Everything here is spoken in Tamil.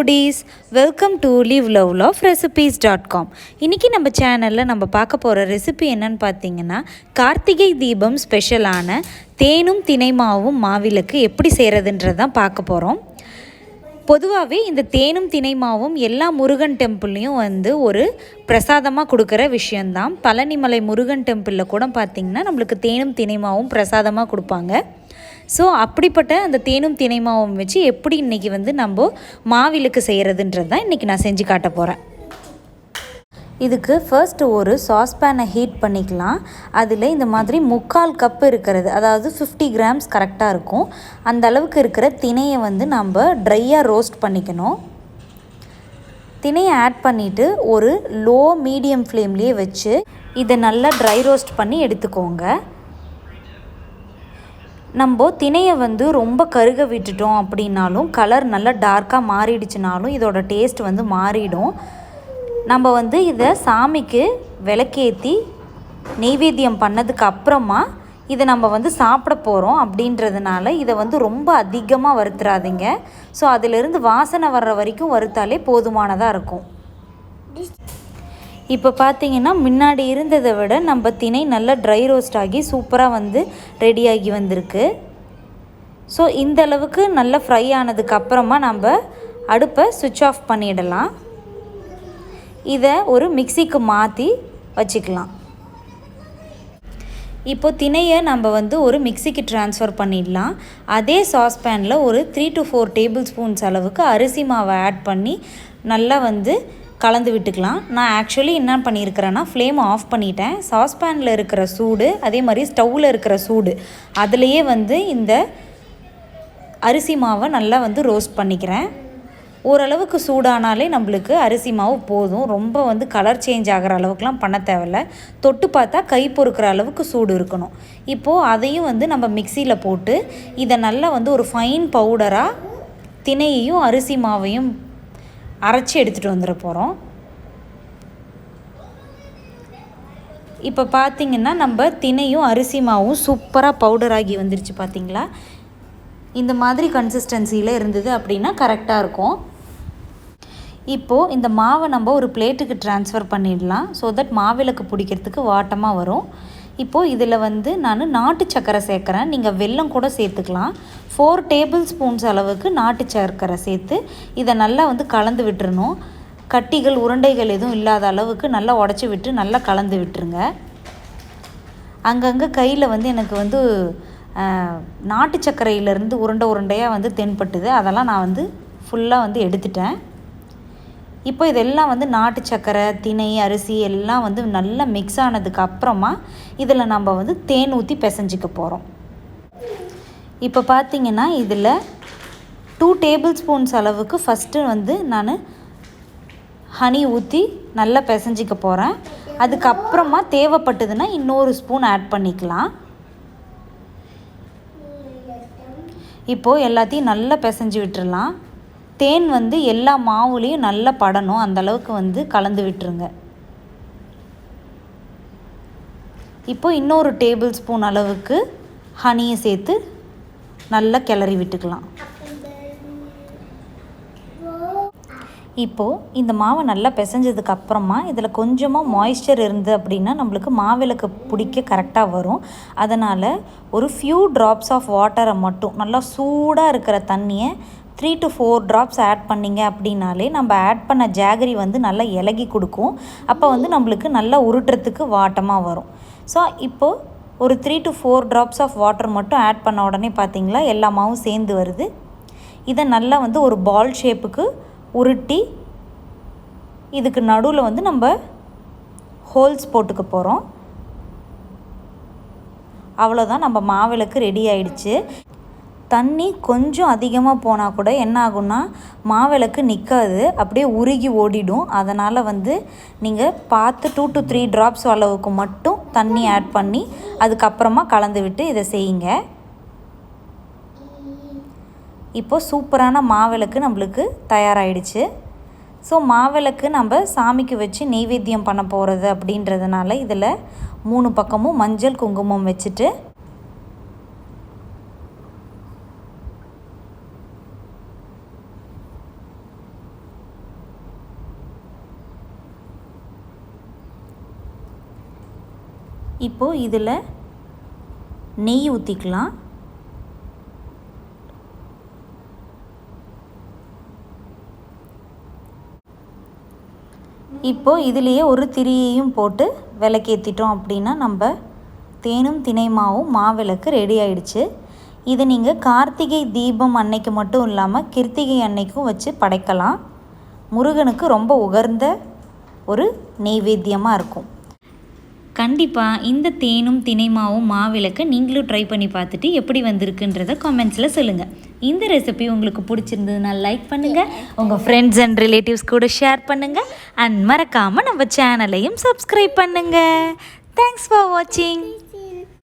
foodies, welcome to liveloveloverecipes.com. இன்னைக்கு நம்ம சேனல்ல நம்ம பார்க்க போற ரெசிபி என்னன்னு பார்த்தீங்கன்னா கார்த்திகை தீபம் ஸ்பெஷலான தேனும் தினைமாவும் மாவிளக்கு எப்படி செய்யறதுன்றத தான் பார்க்க போறோம். பொதுவாகவே இந்த தேனும் தினைமாவும் எல்லா முருகன் டெம்பிள்லையும் ஒரு பிரசாதமாக கொடுக்குற விஷயந்தான். பழனிமலை முருகன் டெம்பிளில் கூட பார்த்திங்கன்னா நம்மளுக்கு தேனும் தினைமாவும் பிரசாதமாக கொடுப்பாங்க. ஸோ அப்படிப்பட்ட அந்த தேனும் தினைமாவும் வச்சு எப்படி இன்றைக்கி நம்ம மாவிளக்கு செய்கிறதுன்றது தான் இன்றைக்கி நான் செஞ்சு காட்ட போகிறேன். இதுக்கு ஃபர்ஸ்ட் ஒரு சாஸ்பேனை ஹீட் பண்ணிக்கலாம். அதில் இந்த மாதிரி 3/4 கப் இருக்கிறது, அதாவது 50 கிராம்ஸ் கரெக்டாக இருக்கும். அந்த அளவுக்கு இருக்கிற தினையை நம்ம ட்ரையாக ரோஸ்ட் பண்ணிக்கணும். தினையை ஆட் பண்ணிவிட்டு ஒரு லோ மீடியம் ஃப்ளேம்லேயே வச்சு இதை நல்லா ட்ரை ரோஸ்ட் பண்ணி எடுத்துக்கோங்க. நம்ம தினையை ரொம்ப கருக விட்டுட்டோம் அப்படின்னாலும், கலர் நல்லா டார்க்காக மாறிடுச்சுனாலும் இதோட டேஸ்ட் மாறிடும். நம்ம இதை சாமிக்கு விளக்கேற்றி நெய்வேத்தியம் பண்ணதுக்கு அப்புறமா இதை நம்ம சாப்பிட போகிறோம் அப்படின்றதுனால இதை ரொம்ப அதிகமாக வறுத்துறாதீங்க. ஸோ அதிலிருந்து வாசனை வர்ற வரைக்கும் வறுத்தாலே போதுமானதாக இருக்கும். இப்போ பார்த்திங்கன்னா முன்னாடி இருந்ததை விட நம்ம தினை நல்லா ட்ரை ரோஸ்ட் ஆகி சூப்பராக ரெடியாகி வந்திருக்கு. ஸோ இந்த அளவுக்கு நல்லா ஃப்ரை ஆனதுக்கப்புறமா நம்ம அடுப்பை சுவிட்ச் ஆஃப் பண்ணிடலாம். இதை ஒரு மிக்சிக்கு மாற்றி வச்சுக்கலாம். இப்போது தினையை நம்ம ஒரு மிக்சிக்கு ட்ரான்ஸ்ஃபர் பண்ணிடலாம். அதே சாஸ்பேனில் ஒரு 3 to 4 டேபிள் ஸ்பூன்ஸ் அளவுக்கு அரிசி மாவை ஆட் பண்ணி நல்லா கலந்து விட்டுக்கலாம். நான் ஆக்சுவலி என்ன பண்ணியிருக்கிறேன்னா ஃப்ளேமை ஆஃப் பண்ணிட்டேன். சாஸ்பேனில் இருக்கிற சூடு அதே மாதிரி ஸ்டவ்வில் இருக்கிற சூடு அதுலேயே இந்த அரிசி மாவை நல்லா ரோஸ்ட் பண்ணிக்கிறேன். ஓரளவுக்கு சூடானாலே நம்மளுக்கு அரிசி மாவு போதும். ரொம்ப கலர் சேஞ்ச் ஆகிற அளவுக்குலாம் பண்ண தேவையில்ல. தொட்டு பார்த்தா கை பொறுக்கிற அளவுக்கு சூடு இருக்கணும். இப்போது அதையும் நம்ம மிக்சியில் போட்டு இதை நல்லா ஒரு ஃபைன் பவுடராக தினையையும் அரிசி மாவையும் அரைச்சி எடுத்துகிட்டு வந்துட போகிறோம். இப்போ பார்த்திங்கன்னா நம்ம தினையும் அரிசி மாவும் சூப்பராக பவுடர் ஆகி வந்துருச்சு. பார்த்திங்களா, இந்த மாதிரி கன்சிஸ்டன்சியில் இருந்தது அப்படின்னா கரெக்டாக இருக்கும். இப்போது இந்த மாவை நம்ம ஒரு பிளேட்டுக்கு ட்ரான்ஸ்ஃபர் பண்ணிடலாம். ஸோ தட் மாவிளக்கு பிடிக்கிறதுக்கு வாட்டமாக வரும். இப்போது இதில் நான் நாட்டு சர்க்கரை சேர்க்குறேன். நீங்கள் வெல்லம் கூட சேர்த்துக்கலாம். 4 டேபிள் ஸ்பூன்ஸ் அளவுக்கு நாட்டு சர்க்கரை சேர்த்து இதை நல்லா கலந்து விட்டுறணும். கட்டிகள் உருண்டைகள் எதுவும் இல்லாத அளவுக்கு நல்லா உடச்சி விட்டு நல்லா கலந்து விட்டுருங்க. அங்கங்கே கையில் எனக்கு நாட்டு சர்க்கரையிலேருந்து உருண்டையாக தென்பட்டுது. அதெல்லாம் நான் ஃபுல்லாக எடுத்துட்டேன். இப்போ இதெல்லாம் நாட்டு சர்க்கரை தினை அரிசி எல்லாம் நல்லா மிக்ஸ் ஆனதுக்கு அப்புறமா இதில் நம்ம தேன் ஊற்றி பிசைஞ்சிக்க போகிறோம். இப்போ பார்த்திங்கன்னா இதில் 2 டேபிள் ஸ்பூன்ஸ் அளவுக்கு ஃபஸ்ட்டு நான் ஹனி ஊற்றி நல்லா பிசைஞ்சிக்க போகிறேன். அதுக்கப்புறமா தேவைப்பட்டதுன்னா இன்னொரு ஸ்பூன் ஆட் பண்ணிக்கலாம். இப்போது எல்லாத்தையும் நல்லா பிசைஞ்சு விட்டுறலாம். தேன் எல்லா மாவுலேயும் நல்லா படணும், அந்தளவுக்கு கலந்து விட்டுருங்க. இப்போது இன்னொரு டேபிள் ஸ்பூன் அளவுக்கு ஹனியை சேர்த்து நல்லா கிளறி விட்டுக்கலாம். இப்போது இந்த மாவை நல்லா பிசைஞ்சதுக்கு அப்புறமா இதில் கொஞ்சமாக மாய்ஸ்சர் இருந்து அப்படின்னா நம்மளுக்கு மாவிளக்கு பிடிக்க கரெக்டாக வரும். அதனால் ஒரு ஃபியூ ட்ராப்ஸ் ஆஃப் வாட்டரை மட்டும் நல்லா சூடாக இருக்கிற தண்ணியை 3 to 4 ட்ராப்ஸ் ஆட் பண்ணிங்க அப்படின்னாலே நம்ம ஆட் பண்ண ஜாகரி நல்லா இலகி கொடுக்கும். அப்போ நம்மளுக்கு நல்லா உருட்டுறதுக்கு வாட்டமாக வரும். ஸோ இப்போது ஒரு 3 to 4 ட்ராப்ஸ் ஆஃப் வாட்டர் மட்டும் ஆட் பண்ண உடனே பார்த்திங்களா எல்லா மாவும் சேர்ந்து வருது. இதை நல்லா ஒரு பால் ஷேப்புக்கு உருட்டி இதுக்கு நடுவில் நம்ம ஹோல்ஸ் போட்டுக்க போகிறோம். அவ்வளோதான், நம்ம மாவிளக்கு ரெடி ஆயிடுச்சு. தண்ணி கொஞ்சம் அதிகமாக போனால் கூட என்ன ஆகும்னா மாவிளக்கு நிற்காது, அப்படியே உருகி ஓடிடும். அதனால் நீங்கள் பார்த்து 2 to 3 ட்ராப்ஸ் அளவுக்கு மட்டும் தண்ணி ஆட் பண்ணி அதுக்கப்புறமா கலந்து விட்டு இதை செய்யுங்க. இப்போது சூப்பரான மாவிளக்கு நம்மளுக்கு தயாராகிடுச்சு. ஸோ மாவிளக்கு நம்ம சாமிக்கு வச்சு நெய்வேத்தியம் பண்ண போகிறது அப்படின்றதுனால இதில் 3 பக்கமும் மஞ்சள் குங்குமம் வச்சுட்டு இப்போது இதில் நெய் ஊற்றிக்கலாம். இப்போது இதிலேயே ஒரு திரியையும் போட்டு விளக்கேற்றிட்டோம் அப்படின்னா நம்ம தேனும் தினைமாவும் மாவிளக்கு ரெடி ஆயிடுச்சு. இதை நீங்கள் கார்த்திகை தீபம் அன்னைக்கு மட்டும் இல்லாமல் கிருத்திகை அன்னைக்கும் வச்சு படைக்கலாம். முருகனுக்கு ரொம்ப உகர்ந்த ஒரு நெய்வேத்தியமாக இருக்கும். கண்டிப்பாக இந்த தேனும் தினைமாவும் மாவிளக்கு நீங்களும் ட்ரை பண்ணி பார்த்துட்டு எப்படி வந்திருக்குன்றதை கமெண்ட்ஸில் சொல்லுங்கள். இந்த ரெசிபி உங்களுக்கு பிடிச்சிருந்ததுன்னா லைக் பண்ணுங்கள், உங்கள் ஃப்ரெண்ட்ஸ் அண்ட் ரிலேட்டிவ்ஸ் கூட ஷேர் பண்ணுங்கள், அண்ட் மறக்காமல் நம்ம சேனலையும் சப்ஸ்கிரைப் பண்ணுங்கள். தேங்க்ஸ் ஃபார் வாட்சிங்.